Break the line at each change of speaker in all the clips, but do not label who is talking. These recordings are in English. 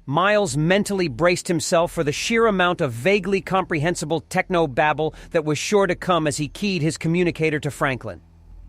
Miles mentally braced himself for the sheer amount of vaguely comprehensible techno-babble that was sure to come as he keyed his communicator to Franklin.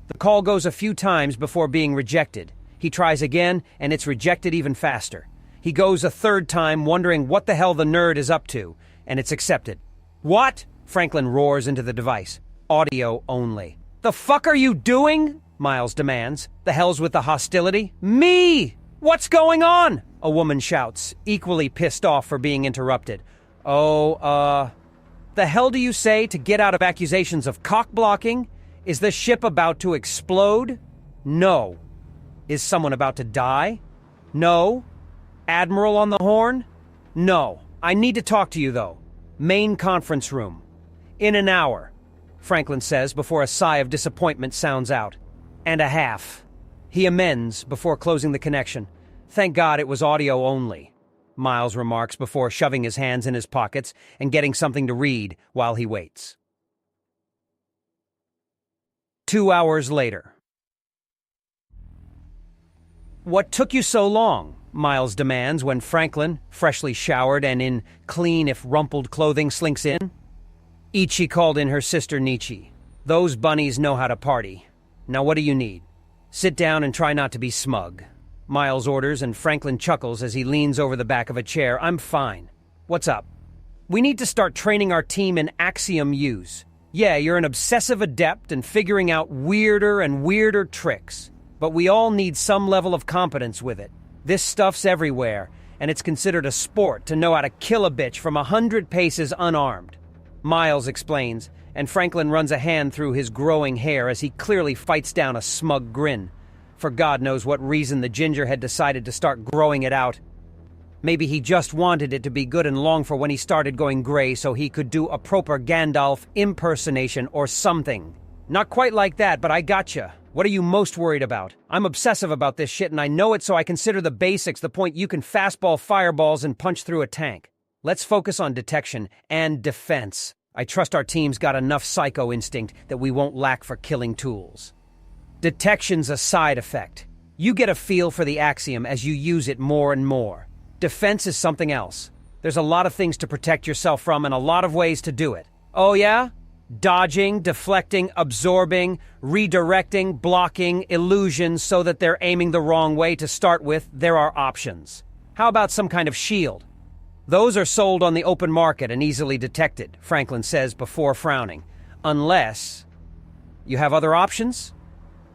The call goes a few times before being rejected. He tries again, and it's rejected even faster. He goes a third time, wondering what the hell the nerd is up to, and it's accepted. "What?" Franklin roars into the device. "Audio only." "The fuck are you doing?" Miles demands. "The hell's with the hostility?" "Me! What's going on?" a woman shouts, equally pissed off for being interrupted. The hell do you say to get out of accusations of cock-blocking? Is the ship about to explode? No. Is someone about to die? No. Admiral on the horn? No. I need to talk to you, though. Main conference room. In an hour, Franklin says before a sigh of disappointment sounds out. And a half. He amends before closing the connection. "Thank God it was audio only," Miles remarks before shoving his hands in his pockets and getting something to read while he waits. 2 hours later. "What took you so long?" Miles demands when Franklin, freshly showered and in clean if rumpled clothing, slinks in. Ichi called in her sister Nietzsche. "Those bunnies know how to party. Now what do you need?" "Sit down and try not to be smug," Miles orders, and Franklin chuckles as he leans over the back of a chair. "I'm fine. What's up?" "We need to start training our team in Axiom use. Yeah, you're an obsessive adept in figuring out weirder and weirder tricks, but we all need some level of competence with it. This stuff's everywhere, and it's considered a sport to know how to kill a bitch from 100 paces unarmed." Miles explains, and Franklin runs a hand through his growing hair as he clearly fights down a smug grin. For God knows what reason the ginger had decided to start growing it out. Maybe he just wanted it to be good and long for when he started going gray so he could do a proper Gandalf impersonation or something. "Not quite like that, but I gotcha. What are you most worried about? I'm obsessive about this shit and I know it, so I consider the basics the point you can fastball fireballs and punch through a tank. Let's focus on detection and defense. I trust our team's got enough psycho instinct that we won't lack for killing tools. Detection's a side effect. You get a feel for the Axiom as you use it more and more. Defense is something else. There's a lot of things to protect yourself from and a lot of ways to do it." "Oh yeah? Dodging, deflecting, absorbing, redirecting, blocking, illusions so that they're aiming the wrong way to start with. There are options. How about some kind of shield?" "Those are sold on the open market and easily detected," Franklin says before frowning. "Unless you have other options?"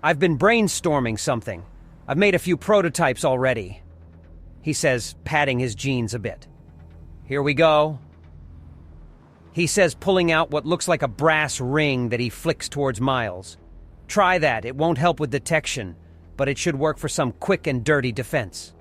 "I've been brainstorming something. I've made a few prototypes already," he says, patting his jeans a bit. "Here we go," he says, pulling out what looks like a brass ring that he flicks towards Miles. "Try that. It won't help with detection, but it should work for some quick and dirty defense,"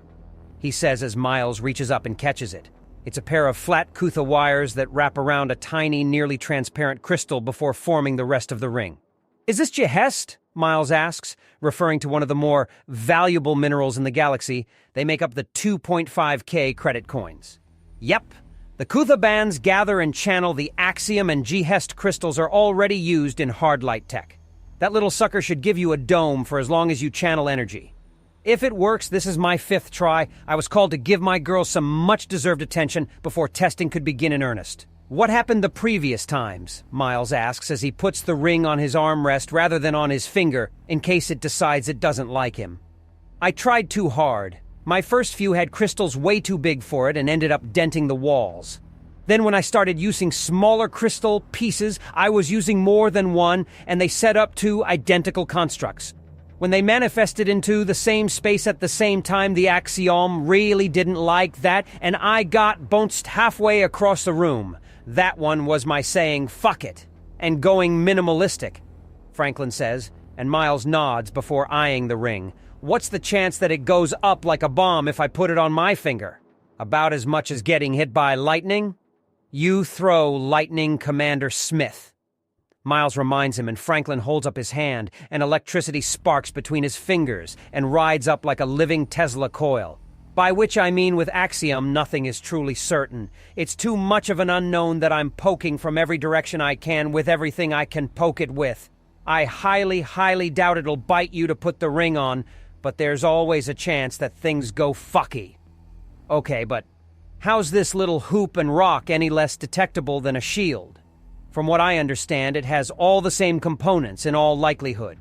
he says as Miles reaches up and catches it. It's a pair of flat Kutha wires that wrap around a tiny, nearly transparent crystal before forming the rest of the ring. "Is this Jehest?" Miles asks, referring to one of the more valuable minerals in the galaxy. They make up the 2.5K credit coins. "Yep. The Kutha bands gather and channel the Axiom and Jehest crystals are already used in hard light tech. That little sucker should give you a dome for as long as you channel energy. If it works, this is my 5th try. I was called to give my girl some much-deserved attention before testing could begin in earnest." "What happened the previous times?" Miles asks as he puts the ring on his armrest rather than on his finger in case it decides it doesn't like him. "I tried too hard. My first few had crystals way too big for it and ended up denting the walls. Then when I started using smaller crystal pieces, I was using more than one, and they set up 2 identical constructs. When they manifested into the same space at the same time, the Axiom really didn't like that, and I got bounced halfway across the room. That one was my saying, 'Fuck it,' and going minimalistic," Franklin says, and Miles nods before eyeing the ring. "What's the chance that it goes up like a bomb if I put it on my finger?" "About as much as getting hit by lightning." "You throw Lightning Commander Smith," Miles reminds him, and Franklin holds up his hand, and electricity sparks between his fingers and rides up like a living Tesla coil. By which I mean with Axiom, nothing is truly certain. It's too much of an unknown that I'm poking from every direction I can with everything I can poke it with. I highly, highly doubt it'll bite you to put the ring on, but there's always a chance that things go fucky." "Okay, but How's this little hoop and rock any less detectable than a shield? From what I understand, it has all the same components in all likelihood.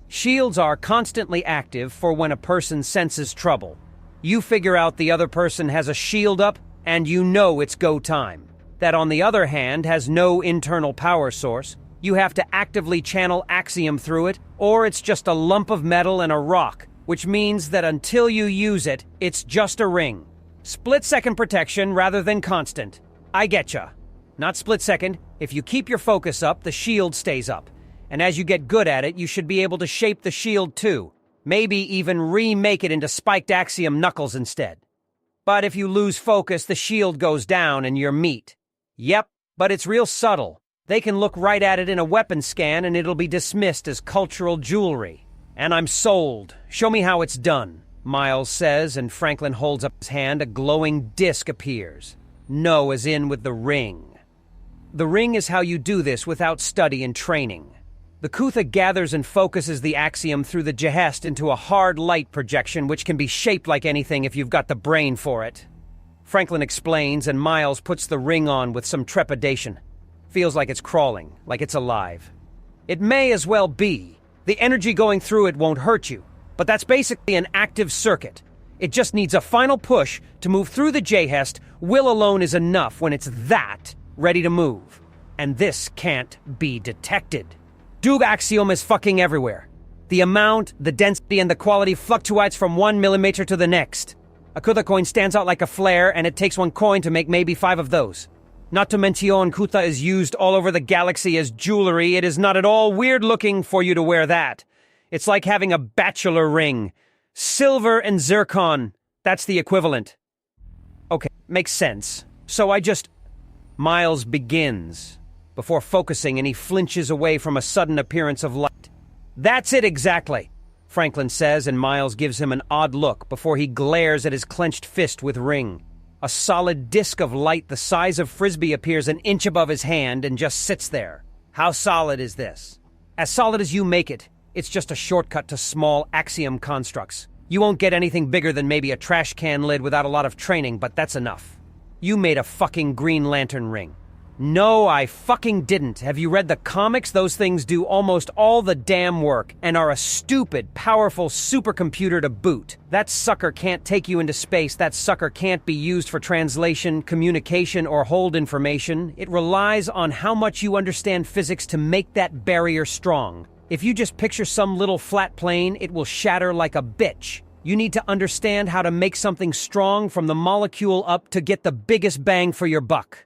Shields are constantly active for when a person senses trouble. You figure out the other person has a shield up, and you know it's go time. That, on the other hand, has no internal power source. You have to actively channel Axiom through it, or it's just a lump of metal and a rock, which means that until you use it, it's just a ring. Split-second protection rather than constant. I getcha. Not split-second. If you keep your focus up, the shield stays up. And as you get good at it, you should be able to shape the shield too. Maybe even remake it into spiked Axiom knuckles instead. But if you lose focus, the shield goes down and you're meat. Yep, but it's real subtle. They can look right at it in a weapon scan and it'll be dismissed as cultural jewelry. And I'm sold. Show me how it's done, Miles says, and Franklin holds up his hand. A glowing disc appears. No, as in with the ring. The ring is how you do this without study and training. The Kutha gathers and focuses the Axiom through the Jehest into a hard light projection which can be shaped like anything if you've got the brain for it. Franklin explains, and Miles puts the ring on with some trepidation. Feels like it's crawling, like it's alive. It may as well be. The energy going through it won't hurt you, but that's basically an active circuit. It just needs a final push to move through the Jehest. Will alone is enough when it's that ready to move. And this can't be detected. Doob Axiom is fucking everywhere. The amount, the density, and the quality fluctuates from 1 millimeter to the next. A Kutha coin stands out like a flare, and it takes 1 coin to make maybe 5 of those. Not to mention, Kutha is used all over the galaxy as jewelry. It is not at all weird-looking for you to wear that. It's like having a bachelor ring. Silver and zircon. That's the equivalent. Okay, makes sense. So Miles begins, before focusing, and he flinches away from a sudden appearance of light. That's it exactly, Franklin says, and Miles gives him an odd look before he glares at his clenched fist with ring. A solid disc of light the size of Frisbee appears an inch above his hand and just sits there. How solid is this? As solid as you make it. It's just a shortcut to small Axiom constructs. You won't get anything bigger than maybe a trash can lid without a lot of training, but that's enough. You made a fucking Green Lantern ring. No, I fucking didn't. Have you read the comics? Those things do almost all the damn work and are a stupid, powerful supercomputer to boot. That sucker can't take you into space. That sucker can't be used for translation, communication, or hold information. It relies on how much you understand physics to make that barrier strong. If you just picture some little flat plane, it will shatter like a bitch. You need to understand how to make something strong from the molecule up to get the biggest bang for your buck.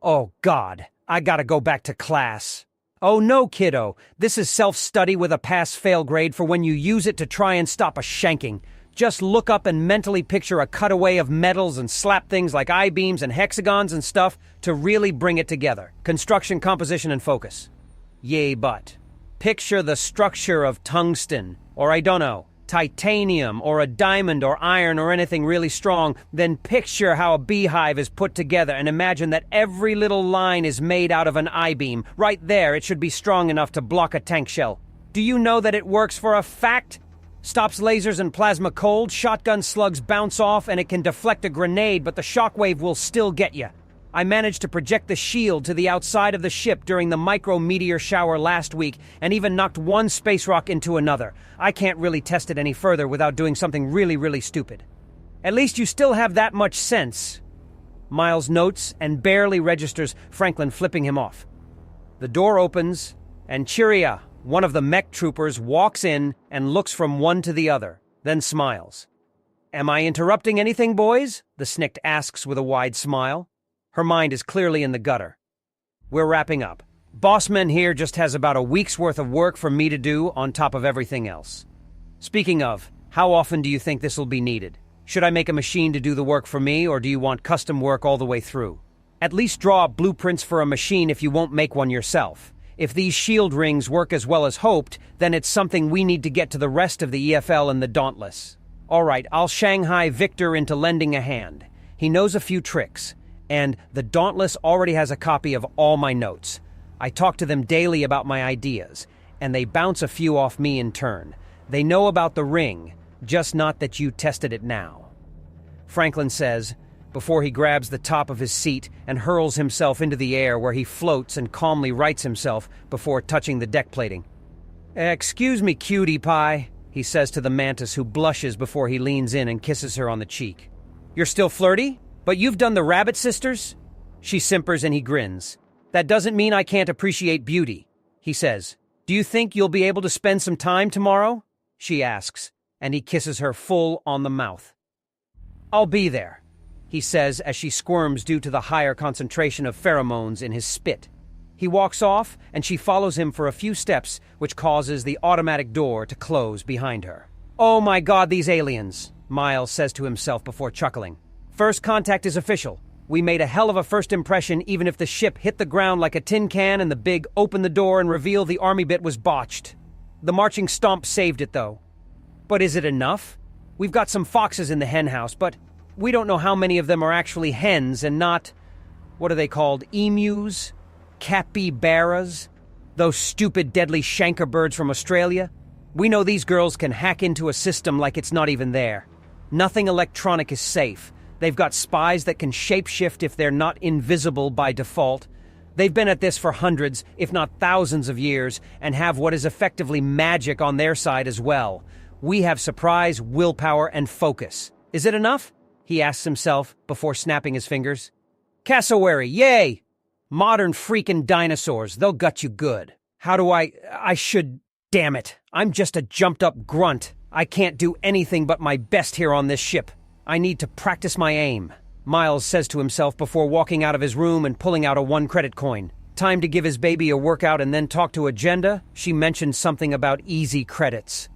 Oh, God, I gotta go back to class. Oh, no, kiddo. This is self-study with a pass-fail grade for when you use it to try and stop a shanking. Just look up and mentally picture a cutaway of metals and slap things like I-beams and hexagons and stuff to really bring it together. Construction, composition, and focus. Yay, but. Picture the structure of tungsten, or I don't know, titanium, or a diamond, or iron, or anything really strong. Then picture how a beehive is put together and imagine that every little line is made out of an I-beam. Right there, it should be strong enough to block a tank shell. Do you know that it works for a fact? Stops lasers and plasma cold, shotgun slugs bounce off, and it can deflect a grenade, but the shockwave will still get you. I managed to project the shield to the outside of the ship during the micro-meteor shower last week, and even knocked one space rock into another. I can't really test it any further without doing something really, really stupid. At least you still have that much sense. Miles notes and barely registers Franklin flipping him off. The door opens, and Chiria, one of the mech troopers, walks in and looks from one to the other, then smiles. Am I interrupting anything, boys? The Snikt asks with a wide smile. Her mind is clearly in the gutter. We're wrapping up. Bossman here just has about a week's worth of work for me to do on top of everything else. Speaking of, how often do you think this will be needed? Should I make a machine to do the work for me, or do you want custom work all the way through? At least draw up blueprints for a machine if you won't make one yourself. If these shield rings work as well as hoped, then it's something we need to get to the rest of the EFL and the Dauntless. All right, I'll Shanghai Victor into lending a hand. He knows a few tricks. And the Dauntless already has a copy of all my notes. I talk to them daily about my ideas, and they bounce a few off me in turn. They know about the ring, just not that you tested it now. Franklin says, before he grabs the top of his seat and hurls himself into the air where he floats and calmly rights himself before touching the deck plating. "Excuse me, cutie pie," he says to the mantis, who blushes before he leans in and kisses her on the cheek. "You're still flirty? But you've done the Rabbit Sisters?" She simpers and he grins. "That doesn't mean I can't appreciate beauty," he says. "Do you think you'll be able to spend some time tomorrow?" she asks, and he kisses her full on the mouth. "I'll be there," he says as she squirms due to the higher concentration of pheromones in his spit. He walks off, and she follows him for a few steps, which causes the automatic door to close behind her. "Oh my God, these aliens," Miles says to himself before chuckling. "First contact is official. We made a hell of a first impression even if the ship hit the ground like a tin can and the big open the door and reveal the army bit was botched. The marching stomp saved it, though. But is it enough? We've got some foxes in the hen house, but we don't know how many of them are actually hens and not, what are they called, emus? Capybaras? Those stupid deadly shanker birds from Australia? We know these girls can hack into a system like it's not even there. Nothing electronic is safe. They've got spies that can shapeshift if they're not invisible by default. They've been at this for hundreds, if not thousands of years, and have what is effectively magic on their side as well. We have surprise, willpower, and focus. Is it enough? He asks himself before snapping his fingers. Cassowary, yay! Modern freaking dinosaurs, they'll gut you good. How do I should... Damn it, I'm just a jumped-up grunt. I can't do anything but my best here on this ship. I need to practice my aim, Miles says to himself before walking out of his room and pulling out a 1-credit coin. Time to give his baby a workout and then talk to Agenda. She mentioned something about easy credits.